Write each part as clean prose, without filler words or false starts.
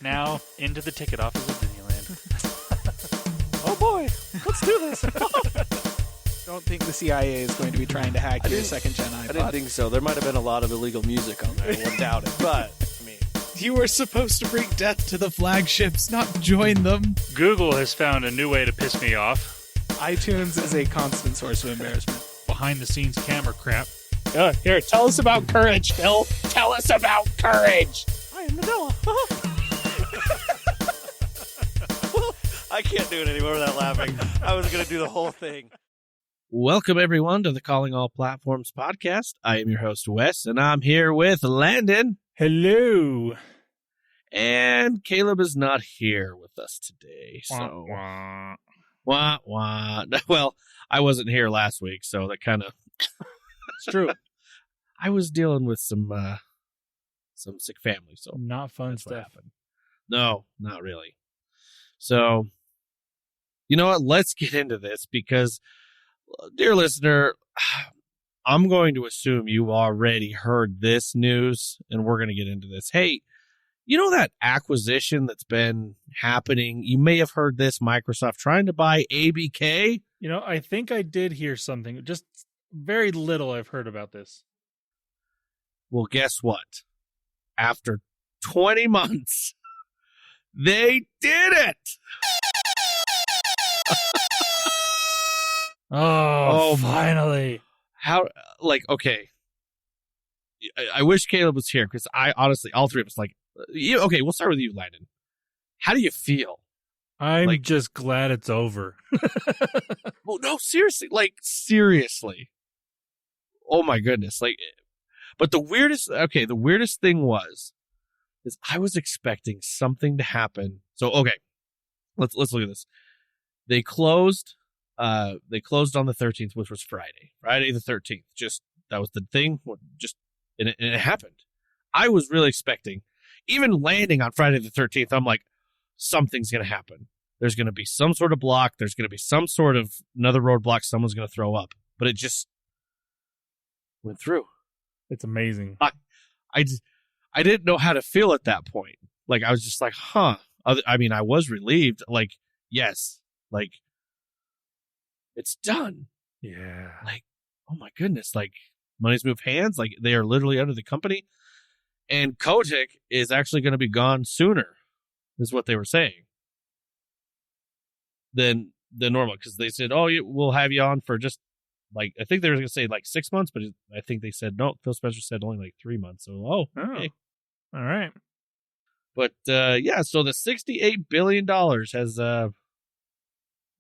Now, into the ticket office of Disneyland. Oh boy, let's do this. Don't think the CIA is going to be trying to hack your second-gen iPod. I didn't think so. There might have been a lot of illegal music on there. I wouldn't doubt it. But, I mean... You were supposed to bring death to the flagships, not join them. Google has found a new way to piss me off. iTunes is a constant source of embarrassment. Behind-the-scenes camera crap. Here, tell us about courage, Phil. Tell us about courage. I am Nadella. I can't do it anymore without laughing. I was going to do the whole thing. Welcome, everyone, to the Calling All Platforms podcast. I am your host, Wes, and I'm here with Landon. Hello. And Caleb is not here with us today. So, wah, wah. Well, I wasn't here last week, so that kind of... It's true. I was dealing with some sick family, so... Not fun that's stuff. what happened. No, not really. So, you know what? Let's get into this because... Dear listener, I'm going to assume you already heard this news, and we're going to get into this. Hey, you know that acquisition that's been happening? You may have heard this, Microsoft trying to buy ABK. You know, I think I did hear something. Just very little I've heard about this. Well, guess what? After 20 months, they did it! Oh, finally. How, like, okay. I wish Caleb was here because I honestly, all three of us, like, okay, we'll start with you, Landon. How do you feel? I'm just glad it's over. Well, no, seriously. Oh my goodness. But the weirdest thing is I was expecting something to happen. So, okay, let's look at this. They closed on the 13th, which was Friday the 13th. Just, that was the thing. And it happened. I was really expecting, even landing on Friday the 13th, I'm like, something's going to happen. There's going to be some sort of block. There's going to be some sort of another roadblock. Someone's going to throw up. But it just went through. It's amazing. I didn't know how to feel at that point. Like, I was just like, huh. I mean, I was relieved. Like, yes. Like, it's done. Yeah. Like, oh my goodness. Like, money's moved hands. Like, they are literally under the company. And Kotick is actually going to be gone sooner, is what they were saying, than normal. Because they said, oh, we'll have you on for just, like, I think they were going to say, like, 6 months. But I think they said, no, Phil Spencer said only, like, 3 months. So, okay. All right. But, yeah, so the $68 billion has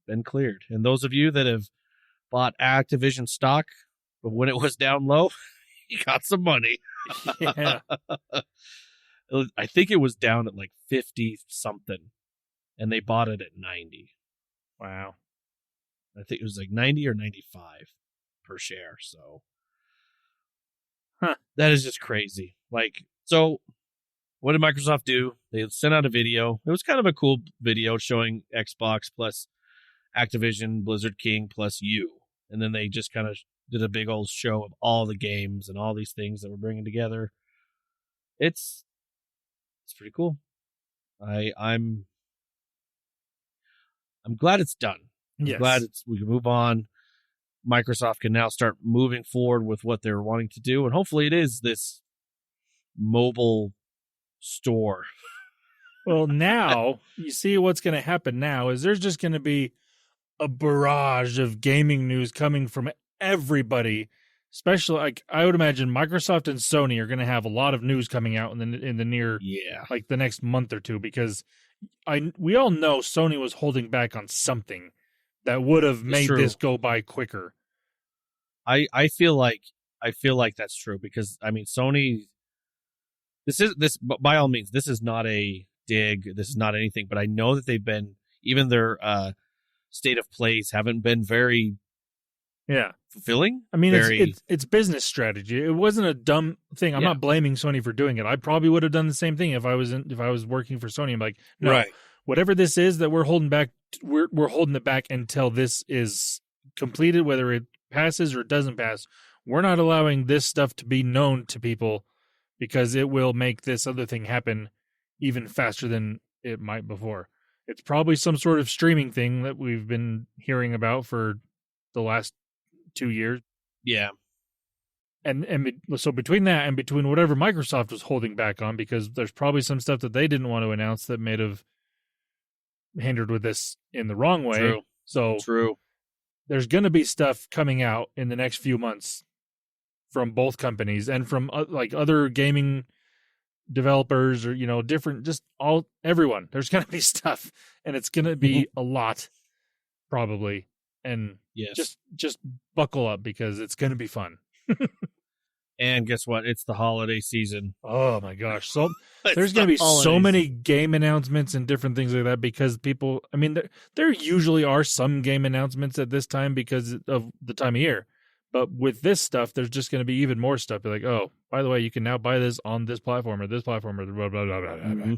been cleared. And those of you that have bought Activision stock, but when it was down low, you got some money. Yeah. I think it was down at like 50 something, and they bought it at 90. Wow. I think it was like 90 or 95 per share. So that is just crazy. Like, so what did Microsoft do? They sent out a video. It was kind of a cool video showing Xbox plus Activision, Blizzard King plus you. And then they just kind of did a big old show of all the games and all these things that we're bringing together. It's pretty cool. I'm glad it's done. I'm glad we can move on. Microsoft can now start moving forward with what they're wanting to do, and hopefully it is this mobile store. Well, now you see what's going to happen now is there's just going to be a barrage of gaming news coming from everybody, especially, like, I would imagine Microsoft and Sony are going to have a lot of news coming out in the near, like, the next month or two, because we all know Sony was holding back on something that would have made this go by quicker. I feel like that's true, because I mean, Sony, this by all means, this is not a dig, this is not anything, but I know that they've been, even their state of plays haven't been very fulfilling. I mean, it's business strategy. It wasn't a dumb thing. I'm not blaming Sony for doing it. I probably would have done the same thing if I was working for Sony. I'm like, no, whatever this is that we're holding back, we're holding it back until this is completed, whether it passes or it doesn't pass. We're not allowing this stuff to be known to people because it will make this other thing happen even faster than it might before. It's probably some sort of streaming thing that we've been hearing about for the last 2 years. Yeah. And so between that and between whatever Microsoft was holding back on, because there's probably some stuff that they didn't want to announce that may have hindered with this in the wrong way. True. So True. there's going to be stuff coming out in the next few months from both companies and from like other gaming developers or, different, just everyone. There's going to be stuff, and it's going to be a lot probably. And Yes. just buckle up because it's going to be fun. And guess what? It's the holiday season. Oh my gosh. So It's there's going to the be so holidays. many game announcements and different things like that because people, I mean, there usually are some game announcements at this time because of the time of year. But with this stuff, there's just going to be even more stuff. Be like, oh, by the way, you can now buy this on this platform or blah, blah, blah, blah, blah, blah, blah. Mm-hmm.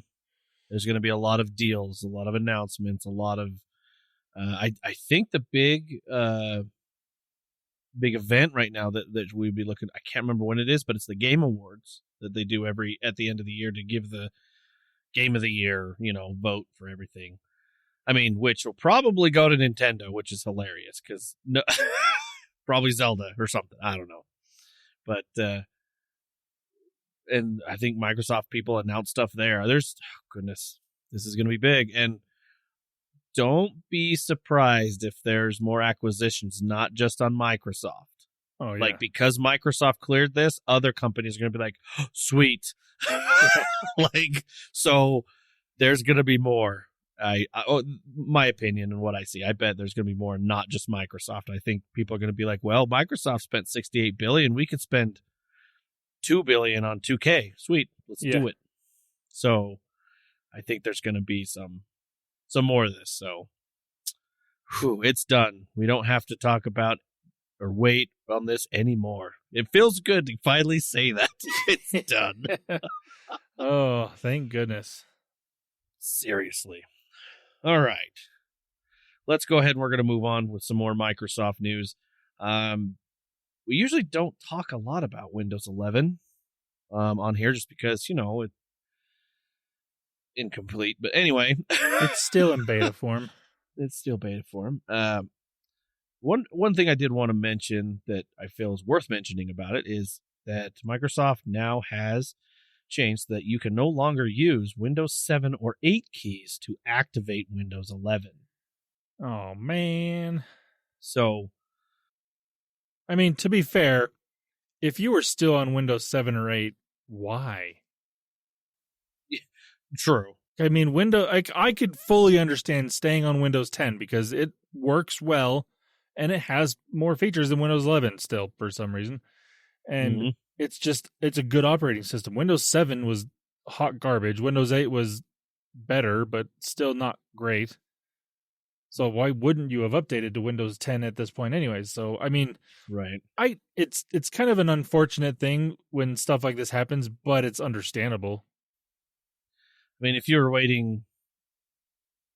There's going to be a lot of deals, a lot of announcements, a lot of, I think the big event right now that we'd be looking, I can't remember when it is, but it's the Game Awards that they do at the end of the year to give the Game of the Year, vote for everything. I mean, which will probably go to Nintendo, which is hilarious because probably Zelda or something. I don't know. But, and I think Microsoft people announced stuff there. Goodness, this is going to be big. And don't be surprised if there's more acquisitions, not just on Microsoft. Oh, yeah. Like, because Microsoft cleared this, other companies are going to be like, oh, sweet. Like, so there's going to be more. My opinion and what I see, I bet there's going to be more, not just Microsoft. I think people are going to be like, well, Microsoft spent $68 billion. We could spend $2 billion on 2K. Sweet. Let's do it. So I think there's going to be some more of this. So it's done. We don't have to talk about or wait on this anymore. It feels good to finally say that. It's done. Oh, thank goodness. Seriously. All right. Let's go ahead and we're going to move on with some more Microsoft news. We usually don't talk a lot about Windows 11 on here just because, it's incomplete. But anyway. It's still in beta form. It's still beta form. One thing I did want to mention that I feel is worth mentioning about it is that Microsoft now has changed that you can no longer use Windows 7 or 8 keys to activate Windows 11. Oh, man. So, I mean, to be fair, if you were still on Windows 7 or 8, why? True. I mean, I could fully understand staying on Windows 10 because it works well and it has more features than Windows 11 still for some reason. And it's a good operating system. Windows 7 was hot garbage. Windows 8 was better, but still not great. So why wouldn't you have updated to Windows 10 at this point anyways? So, I mean, right. It's kind of an unfortunate thing when stuff like this happens, but it's understandable. I mean, if you were waiting,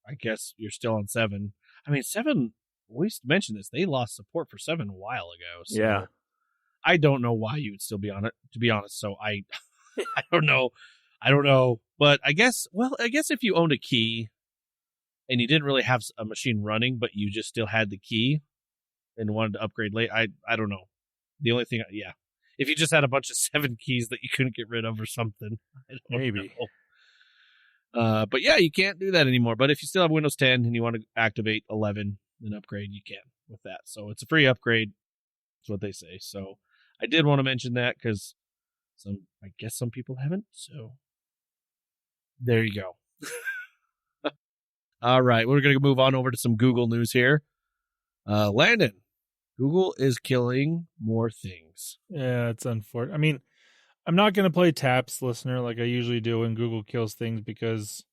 I guess you're still on 7. I mean, 7, we mentioned this, they lost support for 7 a while ago. So Yeah. I don't know why you would still be on it, to be honest. So I don't know. I don't know. But I guess if you owned a key and you didn't really have a machine running, but you just still had the key and wanted to upgrade late, I don't know. The only thing, if you just had a bunch of 7 keys that you couldn't get rid of or something, I don't Maybe. know. But yeah, you can't do that anymore. But if you still have Windows 10 and you want to activate 11 and upgrade, you can with that. So it's a free upgrade. That's what they say. So I did want to mention that because I guess some people haven't. So there you go. All right, we're going to move on over to some Google news here. Landon, Google is killing more things. Yeah, it's unfortunate. I mean, I'm not going to play taps, listener, like I usually do when Google kills things because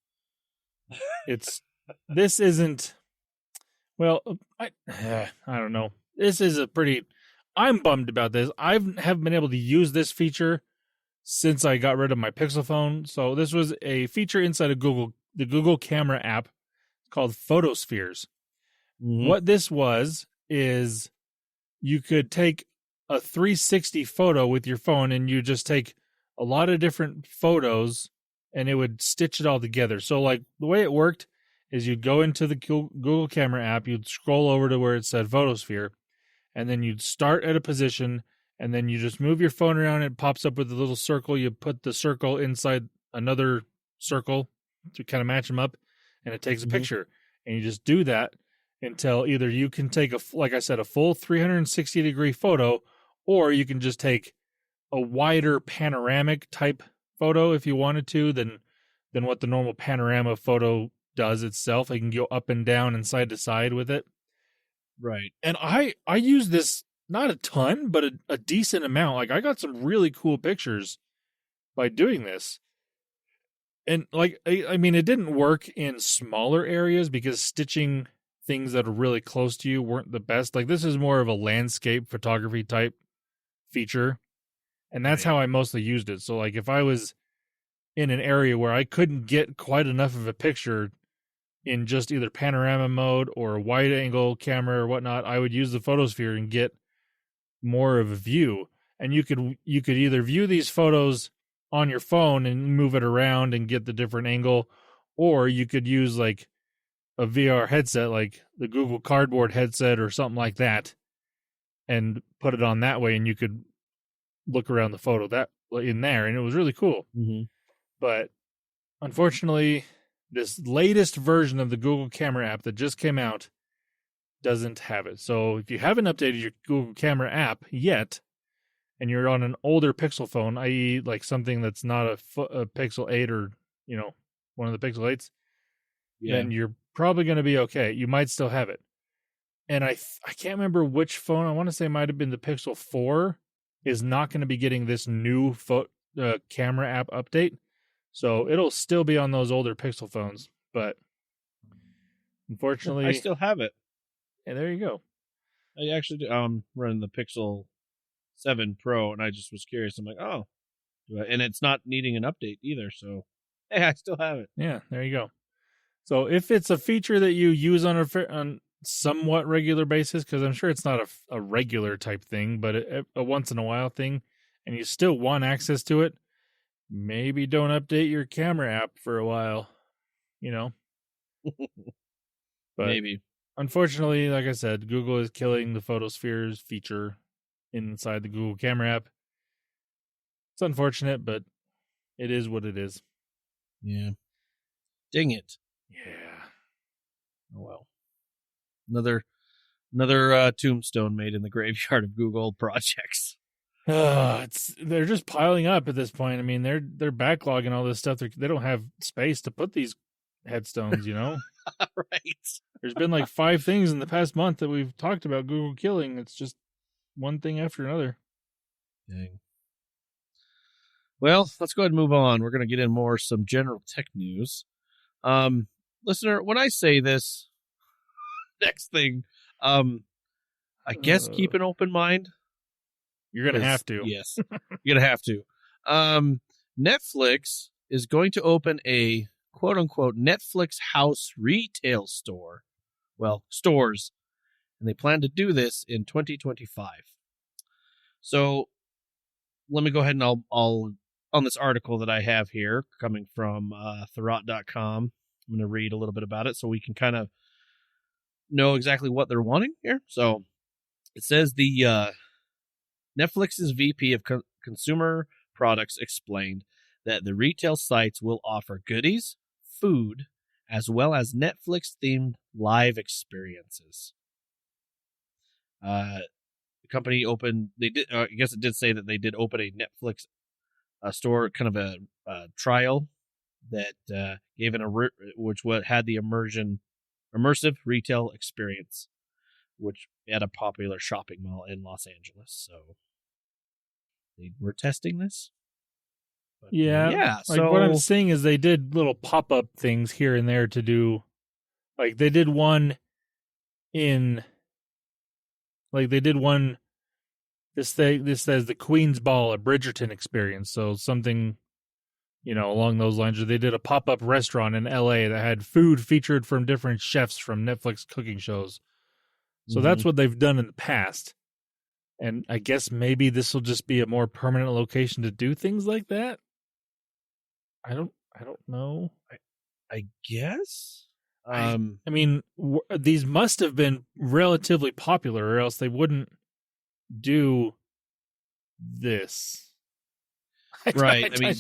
this isn't, well, I don't know. This is I'm bummed about this. I haven't been able to use this feature since I got rid of my Pixel phone. So this was a feature inside of the Google Camera app called Photospheres. Mm-hmm. What this was is you could take a 360 photo with your phone and you just take a lot of different photos and it would stitch it all together. So like the way it worked is you'd go into the Google Camera app, you'd scroll over to where it said Photosphere, and then you'd start at a position, and then you just move your phone around. It pops up with a little circle. You put the circle inside another circle to kind of match them up, and it takes a picture. And you just do that until either you can take like I said, a full 360-degree photo, or you can just take a wider panoramic type photo if you wanted to than what the normal panorama photo does itself. I can go up and down and side to side with it. Right. And I use this not a ton, but a decent amount. Like I got some really cool pictures by doing this. And like I mean, it didn't work in smaller areas because stitching things that are really close to you weren't the best. Like this is more of a landscape photography type feature. And that's how I mostly used it. So like if I was in an area where I couldn't get quite enough of a picture in just either panorama mode or a wide angle camera or whatnot, I would use the photosphere and get more of a view. And you could either view these photos on your phone and move it around and get the different angle, or you could use like a VR headset, like the Google Cardboard headset or something like that, and put it on that way, and you could look around the photo that in there, and it was really cool. But unfortunately, this latest version of the Google Camera app that just came out doesn't have it. So if you haven't updated your Google Camera app yet, and you're on an older Pixel phone, i.e. like something that's not a Pixel 8 or, one of the Pixel 8s, then you're probably going to be okay. You might still have it. And I can't remember which phone. I want to say it might have been the Pixel 4 is not going to be getting this new camera app update. So it'll still be on those older Pixel phones, but unfortunately, I still have it. And there you go. I actually running the Pixel 7 Pro, and I just was curious. I'm like, oh, and it's not needing an update either. So, hey, I still have it. Yeah, there you go. So if it's a feature that you use on somewhat regular basis, because I'm sure it's not a regular type thing, but a once in a while thing, and you still want access to it, maybe don't update your camera app for a while, But maybe. Unfortunately, like I said, Google is killing the Photospheres feature inside the Google Camera app. It's unfortunate, but it is what it is. Yeah. Dang it. Yeah. Oh well. Another tombstone made in the graveyard of Google projects. They're just piling up at this point. I mean, they're backlogging all this stuff. They don't have space to put these headstones, Right. There's been like 5 things in the past month that we've talked about Google killing. It's just one thing after another. Dang. Well, let's go ahead and move on. We're going to get in some general tech news. Listener, when I say this next thing, I guess keep an open mind. You're going to have to. Yes, you're going to have to. Netflix is going to open a quote-unquote Netflix house retail store. Well, stores. And they plan to do this in 2025. So let me go ahead and I'll on this article that I have here coming from Thurrott.com, I'm going to read a little bit about it so we can kind of know exactly what they're wanting here. So it says the Netflix's VP of Consumer Products explained that the retail sites will offer goodies, food, as well as Netflix-themed live experiences. The company opened. They did. I guess it did say that they did open a Netflix store, kind of a trial that gave which had the immersive retail experience, which at a popular shopping mall in Los Angeles. So they were testing this. But, yeah. So like what I'm seeing is they did little pop-up things here and there to do. Like they did one in. Like they did one. This says the Queen's Ball, a Bridgerton experience. So something, along those lines. They did a pop-up restaurant in LA that had food featured from different chefs from Netflix cooking shows. So that's what they've done in the past. And I guess maybe this will just be a more permanent location to do things like that. I I don't know. I guess. I mean, these must have been relatively popular, or else they wouldn't do this. Right. I mean,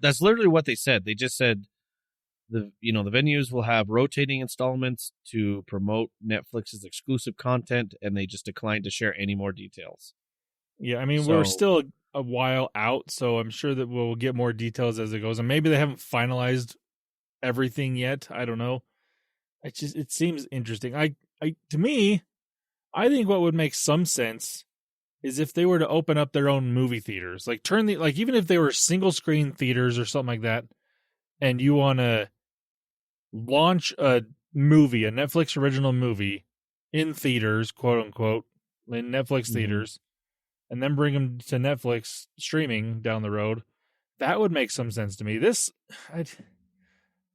that's literally what they said. They just said the venues will have rotating installments to promote Netflix's exclusive content, and they just declined to share any more details. Yeah, I mean, we're still a while out, so I'm sure that we'll get more details as it goes, and maybe they haven't finalized everything yet. I don't know. It seems interesting. To me, I think what would make some sense is if they were to open up their own movie theaters, like even if they were single screen theaters or something like that, and you want to launch a Netflix original movie in theaters, quote unquote, in Netflix theaters, and then bring them to Netflix streaming down the road, that would make some sense to me.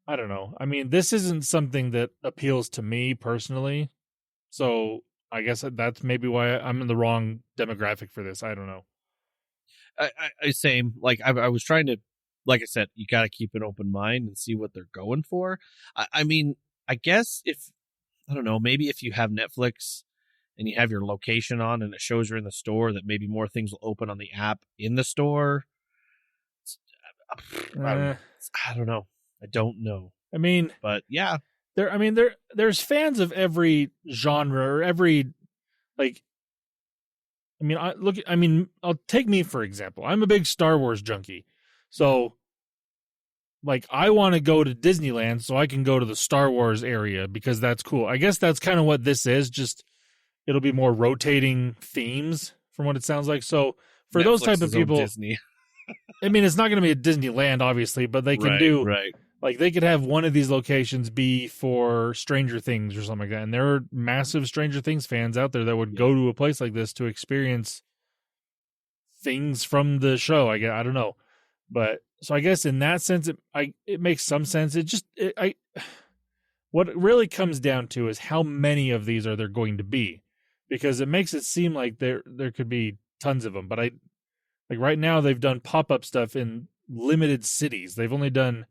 I don't know. I mean, this isn't something that appeals to me personally, so I guess that's maybe why I'm in the wrong demographic for this. I don't know. Same. Like I was trying to, like I said, you got to keep an open mind and see what they're going for. I mean, I guess I don't know, maybe if you have Netflix and you have your location on and it shows you're in the store, that maybe more things will open on the app in the store. I don't know. I don't know. I mean, but yeah, there's fans of every genre or every, like, I'll take me for example. I'm a big Star Wars junkie. So like I want to go to Disneyland so I can go to the Star Wars area because that's cool. I guess that's kind of what this is, just it'll be more rotating themes from what it sounds like. So for Netflix, those type of people, Disney. I mean, it's not going to be a Disneyland, obviously, but they can like they could have one of these locations be for Stranger Things or something like that. And there are massive Stranger Things fans out there that would go to a place like this to experience things from the show. I don't know, but so I guess in that sense, it makes some sense. What it really comes down to is how many of these are there going to be, because it makes it seem like there could be tons of them, but like right now they've done pop-up stuff in limited cities. They've only done,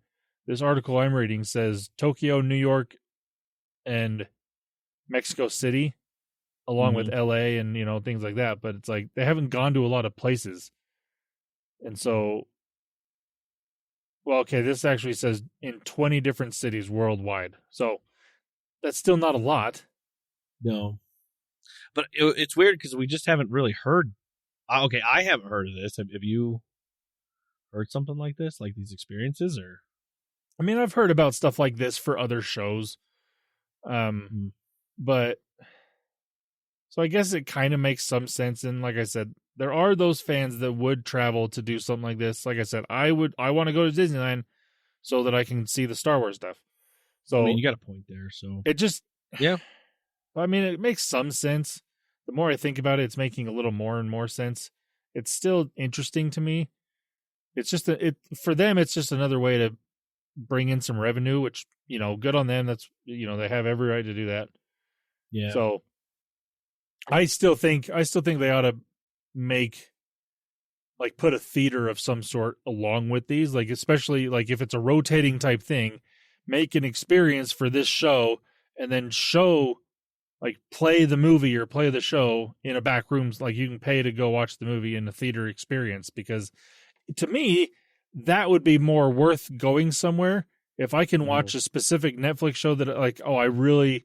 this article I'm reading says Tokyo, New York, and Mexico City, along with LA and, things like that. But it's like they haven't gone to a lot of places. And so, well, okay, this actually says in 20 different cities worldwide. So that's still not a lot. No. But it's weird because we just haven't really heard. Okay, I haven't heard of this. Have you heard something like this, like these experiences, or? I mean, I've heard about stuff like this for other shows, but so I guess it kind of makes some sense. And like I said, there are those fans that would travel to do something like this. Like I said, I want to go to Disneyland so that I can see the Star Wars stuff. So I mean, you got a point there. So it just, yeah. I mean, it makes some sense. The more I think about it, it's making a little more and more sense. It's still interesting to me. It's just for them, it's just another way to bring in some revenue, which, good on them. That's, they have every right to do that. Yeah. So I still think they ought to put a theater of some sort along with these, like, especially like if it's a rotating type thing, make an experience for this show and then play the movie or play the show in a back room. Like you can pay to go watch the movie in a theater experience, because to me, that would be more worth going somewhere. If I can watch a specific Netflix show that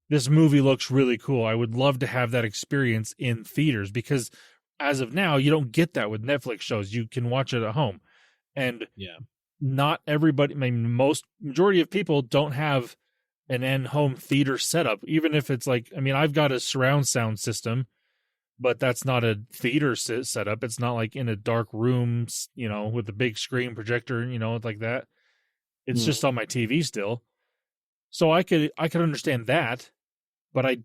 this movie looks really cool, I would love to have that experience in theaters, because as of now, you don't get that with Netflix shows. You can watch it at home, and not everybody, majority of people don't have an in-home theater setup, even if it's I've got a surround sound system, but that's not a theater setup. It's not like in a dark room, with a big screen projector, like that. It's just on my TV still. So I could understand that, but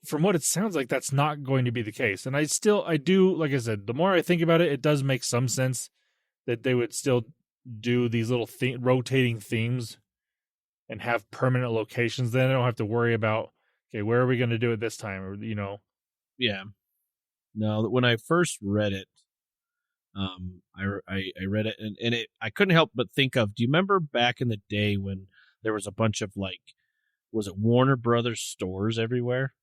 from what it sounds like, that's not going to be the case. And I do, like I said, the more I think about it, it does make some sense that they would still do these little rotating themes and have permanent locations. Then I don't have to worry about, okay, where are we going to do it this time? Or, Yeah. No, when I first read it, I read it and I couldn't help but think of. Do you remember back in the day when there was a bunch of was it Warner Brothers stores everywhere,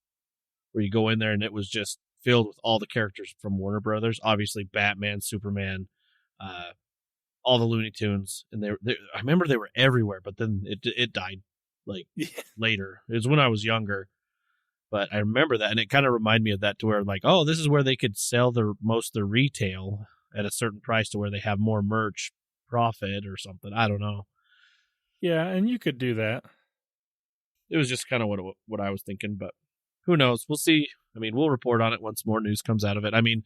where you go in there and it was just filled with all the characters from Warner Brothers, obviously Batman, Superman, all the Looney Tunes, and I remember they were everywhere, but then it died later. It was when I was younger, but I remember that, and it kind of reminded me of that, to where oh, this is where they could sell most of their retail at a certain price, to where they have more merch profit or something. I don't know. Yeah, and you could do that. It was just kind of what I was thinking, but who knows? We'll see. I mean, we'll report on it once more news comes out of it. I mean,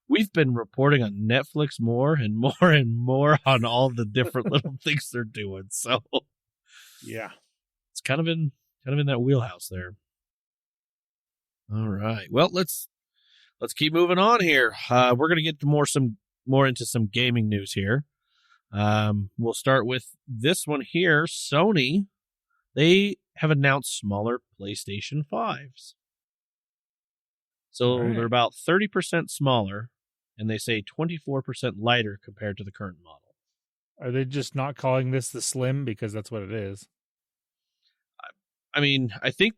we've been reporting on Netflix more and more and more on all the different little things they're doing. So yeah, it's kind of in that wheelhouse there. All right. Well, let's keep moving on here. We're going to get more into some gaming news here. We'll start with this one here. Sony, they have announced smaller PlayStation 5s. So they're about 30% smaller, and they say 24% lighter compared to the current model. Are they just not calling this the Slim because that's what it is? I mean, I think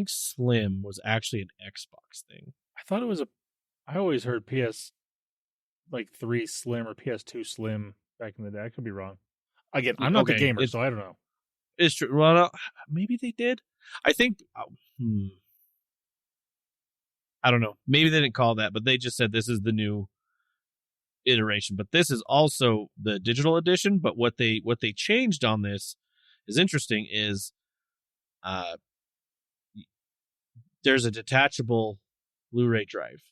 Slim was actually an Xbox thing. I thought it was I always heard PS3 Slim or PS2 Slim back in the day. I could be wrong. Again, I'm not the gamer, so I don't know. It's true. Well, maybe they did. I think. I don't know. Maybe they didn't call that, but they just said this is the new iteration. But this is also the digital edition. But what they changed on this is interesting. Is there's a detachable Blu-ray drive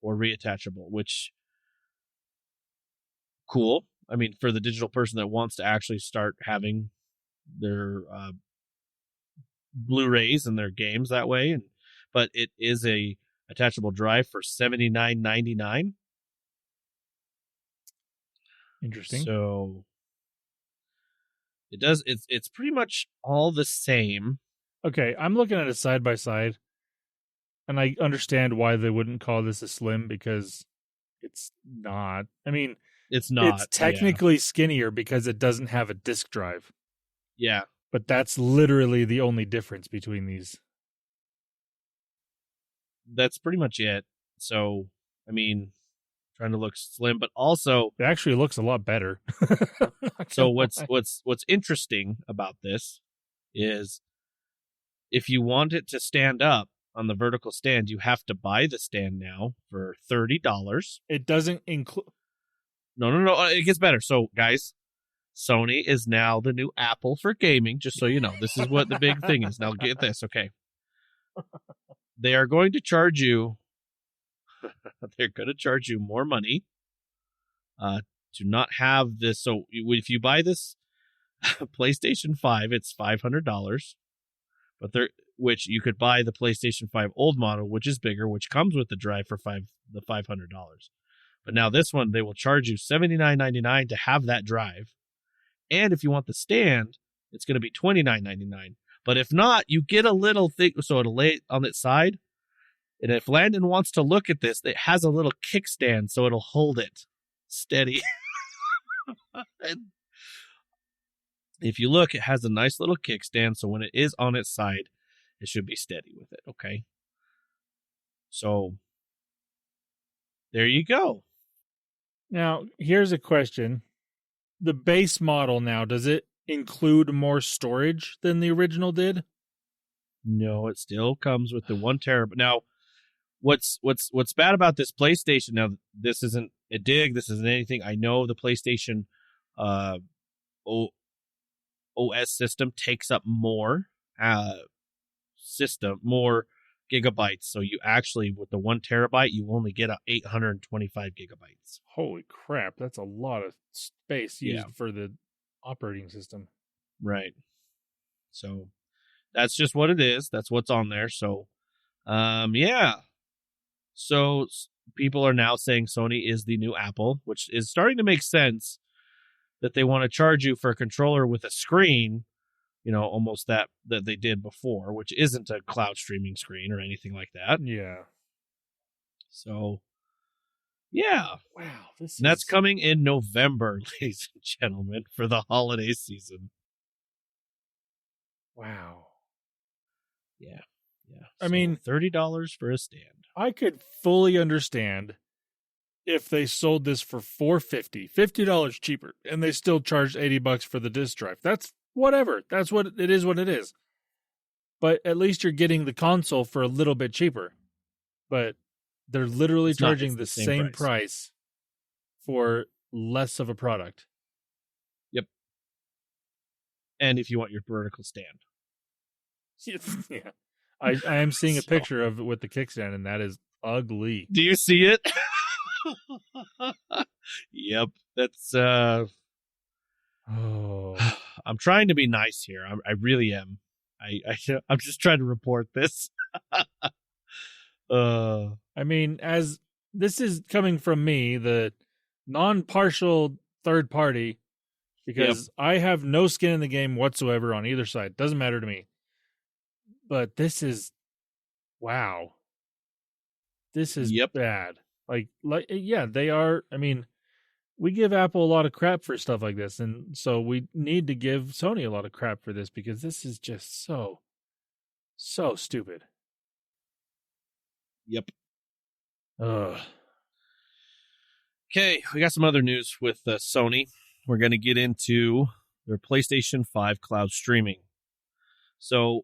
or reattachable, which cool. I mean, for the digital person that wants to actually start having their Blu-rays and their games that way, but it is a attachable drive for $79.99. Interesting. So it does. It's pretty much all the same. Okay, I'm looking at it side by side, and I understand why they wouldn't call this a Slim, because it's not. I mean, it's not. It's technically skinnier because it doesn't have a disk drive. Yeah. But that's literally the only difference between these. That's pretty much it. So, I mean, trying to look slim, but also it actually looks a lot better. So what's interesting about this is if you want it to stand up on the vertical stand, you have to buy the stand now for $30. It doesn't include. No. It gets better. So, guys, Sony is now the new Apple for gaming. Just so you know, this is what the big thing is. Now, get this, okay? They are going to charge you. They're going to charge you more money to not have this. So, if you buy this PlayStation 5, it's $500. But which you could buy the PlayStation 5 old model, which is bigger, which comes with the drive for $500. But now this one, they will charge you $79.99 to have that drive. And if you want the stand, it's going to be $29.99. But if not, you get a little thing, so it'll lay on its side. And if Landon wants to look at this, it has a little kickstand, so it'll hold it steady. And if you look, it has a nice little kickstand, so when it is on its side, it should be steady with it, okay? So, there you go. Now, here's a question. The base model now, does it include more storage than the original did? No, it still comes with the 1 terabyte. Now, what's bad about this PlayStation? Now, this isn't a dig. This isn't anything. I know the PlayStation OS system takes up more more gigabytes. So you actually, with the 1 terabyte, you only get 825 gigabytes. Holy crap! That's a lot of space used for the operating system. Right. So that's just what it is. That's what's on there. So, yeah. So people are now saying Sony is the new Apple, which is starting to make sense that they want to charge you for a controller with a screen, almost that they did before, which isn't a cloud streaming screen or anything like that. Yeah. So, Yeah. Wow, this And that's is coming in November, ladies and gentlemen, for the holiday season. wow. Yeah. I mean, $30 for a stand. I could fully understand if they sold this for $50 cheaper, and they still charged $80 for the disc drive. That's whatever. That's what it is. What it is. But at least you're getting the console for a little bit cheaper. But they're literally charging the same price for less of a product. Yep. And if you want your vertical stand. Yeah. I am seeing a picture of it with the kickstand, and that is ugly. Do you see it? Yep. That's Oh. I'm trying to be nice here. I really am. I'm just trying to report this. I mean, as this is coming from me, the non-partial third party, because I have no skin in the game whatsoever on either side. Doesn't matter to me. But this is, wow. This is bad. Like, yeah, they are. I mean, we give Apple a lot of crap for stuff like this, and so we need to give Sony a lot of crap for this because this is just so stupid. Yep. Ugh. Okay, we got some other news with Sony. We're going to get into their PlayStation 5 cloud streaming. So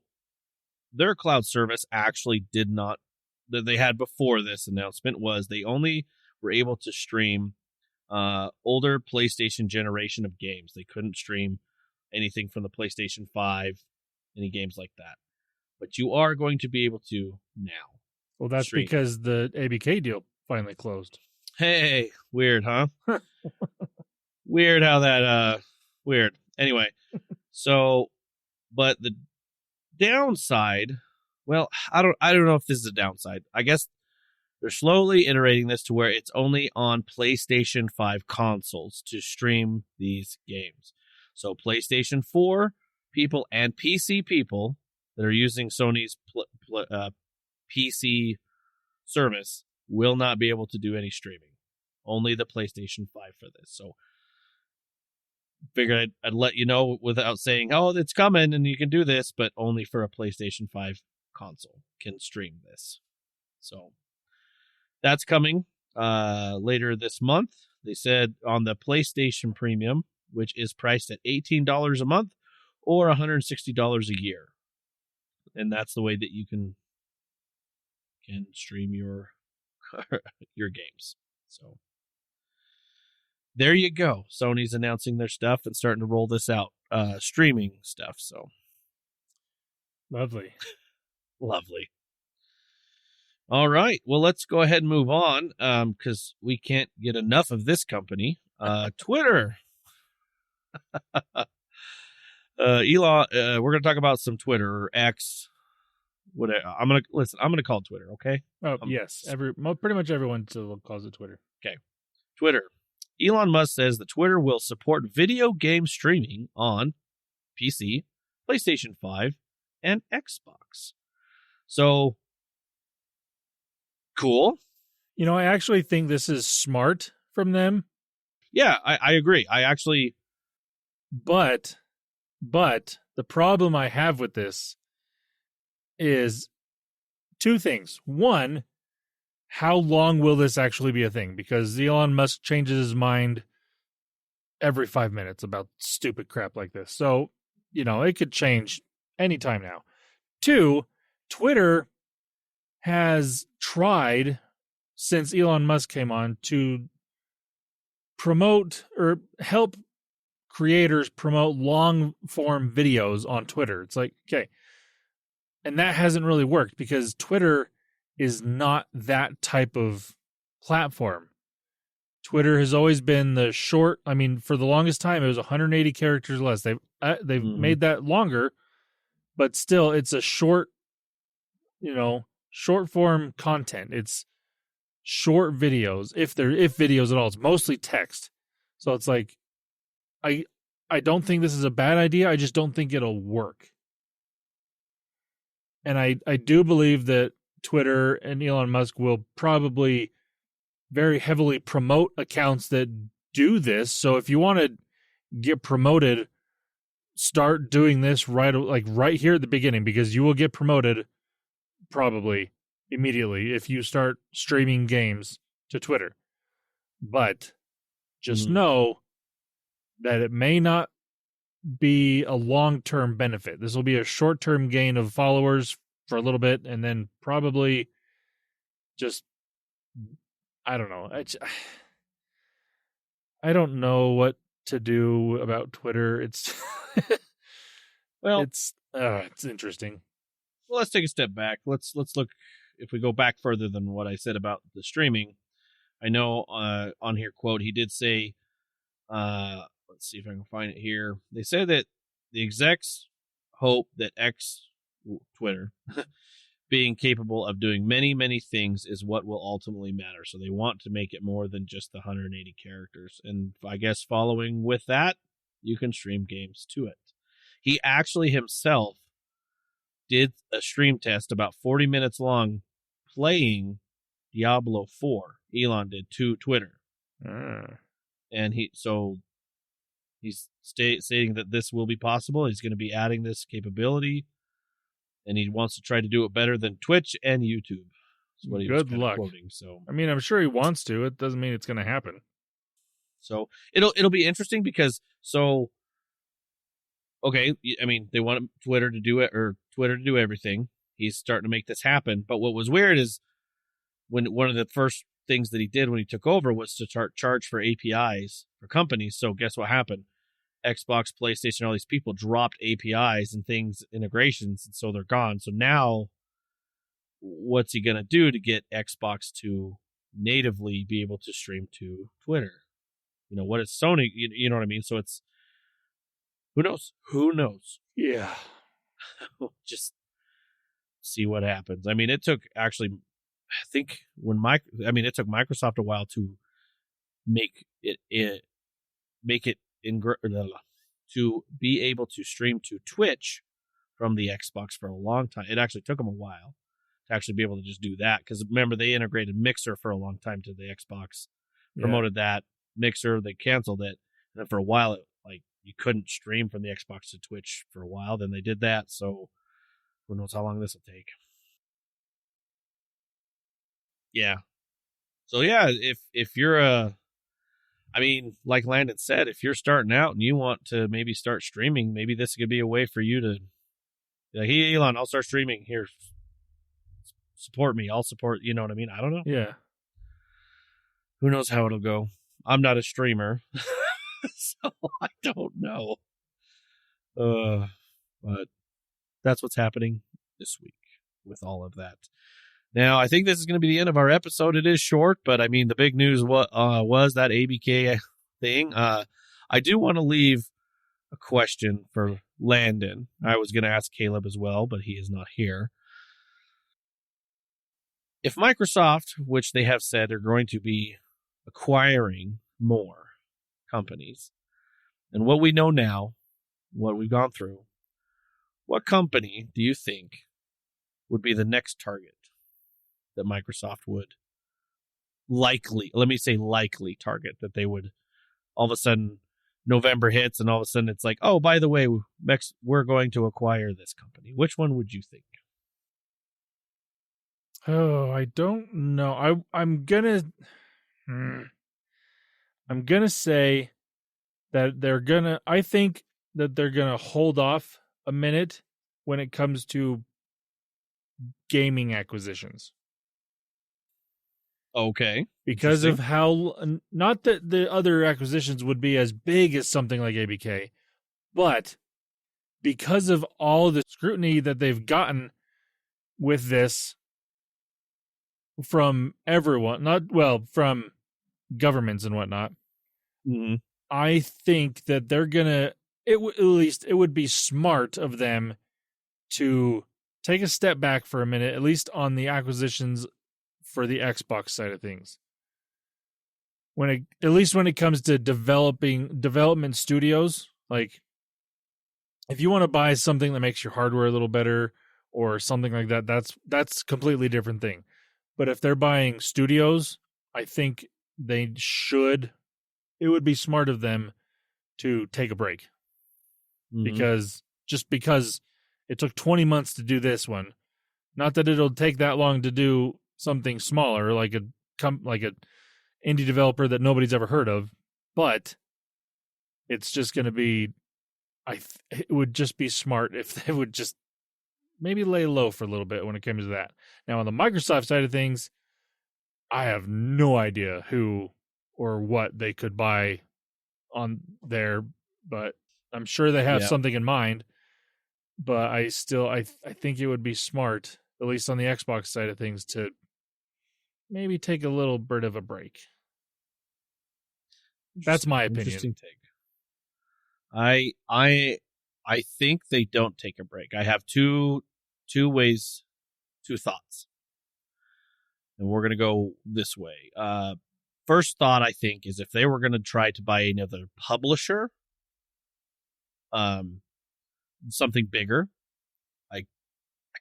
their cloud service actually did not, that they had before this announcement was they only were able to stream older PlayStation generation of games. They couldn't stream anything from the PlayStation 5, any games like that. But you are going to be able to now. Well, that's stream. because the ABK deal finally closed. Hey, weird, huh? Weird how that, weird. Anyway, so, but the downside, well, I don't know if this is a downside. I guess they're slowly iterating this to where it's only on PlayStation 5 consoles to stream these games. So PlayStation 4 people and PC people that are using Sony's PC service will not be able to do any streaming. Only the PlayStation 5 for this. So figured I'd let you know without saying, oh, it's coming and you can do this, but only for a PlayStation 5 console can stream this. So that's coming later this month. They said on the PlayStation Premium, which is priced at $18 a month or $160 a year. And that's the way that you can stream your games. So there you go. Sony's announcing their stuff and starting to roll this out, streaming stuff. So Lovely. Lovely. All right. Well, let's go ahead and move on because we can't get enough of this company. Twitter. Elon, we're going to talk about some Twitter or X. Whatever. I'm going to call it Twitter, okay? Oh, yes. Pretty much everyone still calls it Twitter. Okay. Twitter. Elon Musk says that Twitter will support video game streaming on PC, PlayStation 5, and Xbox. So, cool. You know, I actually think this is smart from them. Yeah, I agree. I actually... But the problem I have with this is two things. One, how long will this actually be a thing? Because Elon Musk changes his mind every 5 minutes about stupid crap like this. So, you know, it could change anytime now. Two, Twitter has tried, since Elon Musk came on, to promote or help creators promote long form videos on Twitter. It's like, okay. And that hasn't really worked because Twitter is not that type of platform. Twitter has always been the short. I mean, for the longest time, it was 180 characters less. They've made that longer, but still, it's a short, short form content. It's short videos, if videos at all. It's mostly text. So it's like, I don't think this is a bad idea. I just don't think it'll work. And I do believe that Twitter and Elon Musk will probably very heavily promote accounts that do this. So if you want to get promoted, start doing this right here at the beginning, because you will get promoted probably immediately if you start streaming games to Twitter. But just know that it may not be a long-term benefit. This will be a short-term gain of followers for a little bit, and then probably just, I don't know. I don't know what to do about Twitter. It's Well, it's interesting. Well, let's take a step back. Let's look, if we go back further than what I said about the streaming. I know on here, quote, he did say, let's see if I can find it here. They say that the execs hope that Twitter being capable of doing many, many things is what will ultimately matter. So they want to make it more than just the 180 characters. And I guess following with that, you can stream games to it. He actually himself did a stream test about 40 minutes long playing Diablo 4. Elon did to Twitter. And he's stating that this will be possible. He's going to be adding this capability, and he wants to try to do it better than Twitch and YouTube. That's what he was Good luck. quoting. So I mean, I'm sure he wants to. It doesn't mean it's going to happen. So it'll be interesting because okay, I mean, they want Twitter to do it, or Twitter to do everything. He's starting to make this happen. But what was weird is when one of the first things that he did when he took over was to charge for APIs for companies. So guess what happened? Xbox, PlayStation, all these people dropped APIs and things, integrations, and so they're gone. So now what's he going to do to get Xbox to natively be able to stream to Twitter? What is Sony? You know what I mean? So it's, who knows? Yeah. Just see what happens. I mean, it took actually, I think it took Microsoft a while to make it to be able to stream to Twitch from the Xbox for a long time. It actually took them a while to actually be able to just do that, because remember, they integrated Mixer for a long time to the Xbox, promoted that Mixer, they canceled it, and then for a while you couldn't stream from the Xbox to Twitch for a while. Then they did that, so who knows how long this will take. Yeah. So yeah, if you're like Landon said, if you're starting out and you want to maybe start streaming, maybe this could be a way for you to be like, hey, Elon, I'll start streaming here. Support me. I'll support, you know what I mean? I don't know. Yeah. Who knows how it'll go? I'm not a streamer, so I don't know. But that's what's happening this week with all of that. Now, I think this is going to be the end of our episode. It is short, but I mean, the big news was that ABK thing. I do want to leave a question for Landon. I was going to ask Caleb as well, but he is not here. If Microsoft, which they have said are going to be acquiring more companies, and what we know now, what we've gone through, what company do you think would be the next target that Microsoft would likely target, that they would all of a sudden November hits and all of a sudden it's like, oh, by the way, we're going to acquire this company? Which one would you think? Oh, I don't know. I'm gonna say that I think that they're gonna hold off a minute when it comes to gaming acquisitions. Okay. Because of how, not that the other acquisitions would be as big as something like ABK, but because of all the scrutiny that they've gotten with this from everyone, from governments and whatnot, I think that they're gonna, at least it would be smart of them to take a step back for a minute, at least on the acquisitions for the Xbox side of things. At least when it comes to development studios, like if you want to buy something that makes your hardware a little better or something like that, that's a completely different thing. But if they're buying studios, I think it would be smart of them to take a break. Mhm. Because it took 20 months to do this one. Not that it'll take that long to do something smaller, like a indie developer that nobody's ever heard of, but it's just going to be. It would just be smart if they would just maybe lay low for a little bit when it comes to that. Now, on the Microsoft side of things, I have no idea who or what they could buy on there, but I'm sure they have something in mind. But I think it would be smart, at least on the Xbox side of things, to maybe take a little bit of a break. That's my opinion. Interesting take. I think they don't take a break. I have two thoughts. And we're going to go this way. First thought, I think, is if they were going to try to buy another publisher, something bigger, I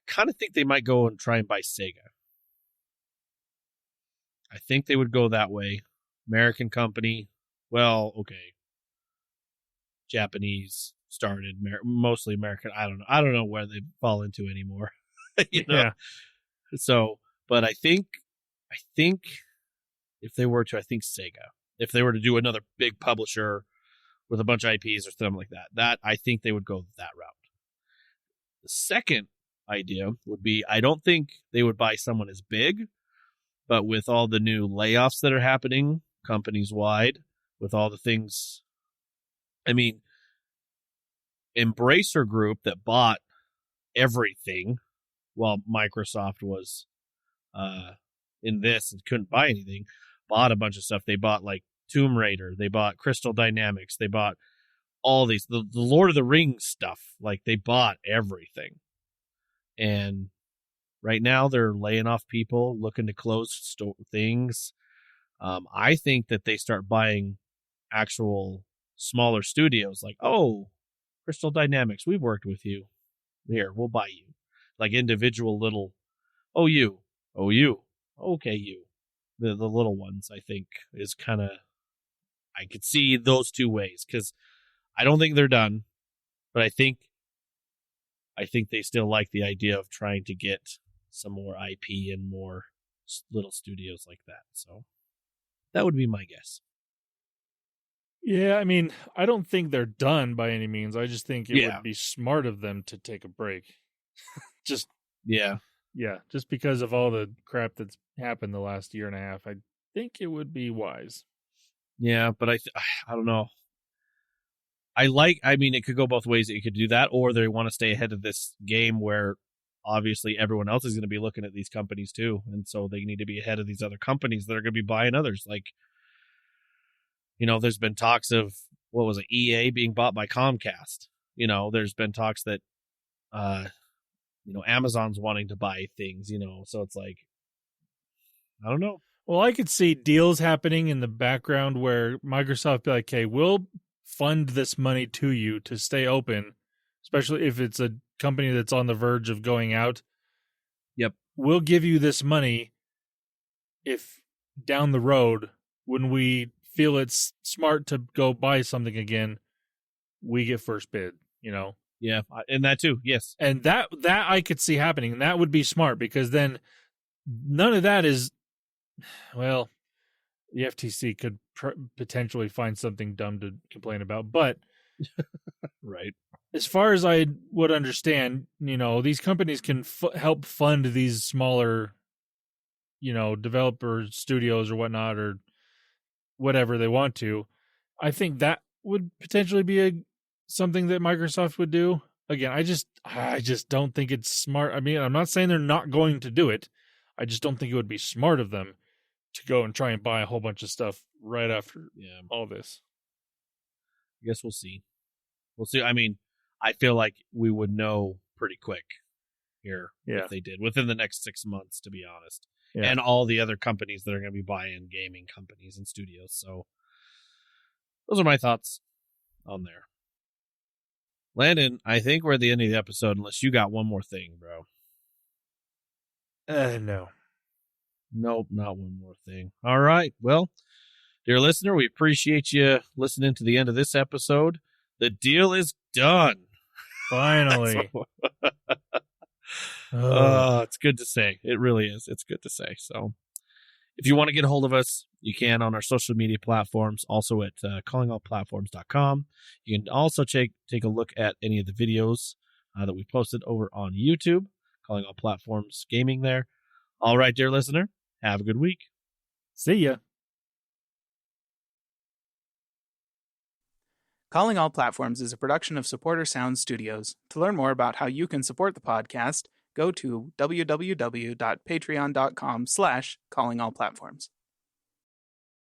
kind of think they might go and try and buy Sega. I think they would go that way. American company, well, okay. Japanese started, mostly American. I don't know where they fall into anymore. you know? Yeah. So, but I think if they were to, I think Sega, if they were to do another big publisher with a bunch of IPs or something like that I think they would go that route. The second idea would be, I don't think they would buy someone as big, but with all the new layoffs that are happening companies wide, with all the things, I mean, Embracer Group that bought everything while Microsoft was in this and couldn't buy anything, bought a bunch of stuff. They bought like Tomb Raider, they bought Crystal Dynamics, they bought all these, the Lord of the Rings stuff, like they bought everything. And right now they're laying off people, looking to close things. I think that they start buying actual smaller studios, like, oh, Crystal Dynamics, we've worked with you. Here, we'll buy you. Like individual little, you, okay, you. The little ones, I think, is kind of, I could see those two ways, because I don't think they're done, but I think they still like the idea of trying to get some more IP and more little studios like that. So that would be my guess. Yeah, I mean, I don't think they're done by any means. I just think it would be smart of them to take a break. Just because of all the crap that's happened the last year and a half, I think it would be wise. Yeah, but I don't know. I mean, it could go both ways. It could do that, or they want to stay ahead of this game where obviously everyone else is going to be looking at these companies too. And so they need to be ahead of these other companies that are going to be buying others. Like, there's been talks of, what was it, EA being bought by Comcast. There's been talks that, Amazon's wanting to buy things, so it's like, I don't know. Well, I could see deals happening in the background where Microsoft be like, okay, we'll fund this money to you to stay open, especially if it's a company that's on the verge of going out. Yep. We'll give you this money if down the road, when we feel it's smart to go buy something again, we get first bid, Yeah, and that too, yes. And that I could see happening, and that would be smart, because then none of that is, well, the FTC could potentially find something dumb to complain about, but right. As far as I would understand, these companies can help fund these smaller, developer studios or whatnot, or whatever they want to. I think that would potentially be something that Microsoft would do. Again, I just don't think it's smart. I mean, I'm not saying they're not going to do it. I just don't think it would be smart of them to go and try and buy a whole bunch of stuff right after all this. I guess we'll see. We'll see. I mean, I feel like we would know pretty quick here if they did, within the next 6 months, to be honest. Yeah. And all the other companies that are going to be buying gaming companies and studios. So those are my thoughts on there. Landon, I think we're at the end of the episode, unless you got one more thing, bro. No. Nope, not one more thing. All right. Well, dear listener, we appreciate you listening to the end of this episode. The deal is done. Finally. It's good to say. It really is. It's good to say. So if you want to get a hold of us, you can on our social media platforms, also at callingallplatforms.com. You can also take a look at any of the videos that we posted over on YouTube, Calling All Platforms Gaming there. All right, dear listener, have a good week. See ya. Calling All Platforms is a production of Supporter Sound Studios. To learn more about how you can support the podcast, go to www.patreon.com/callingallplatforms.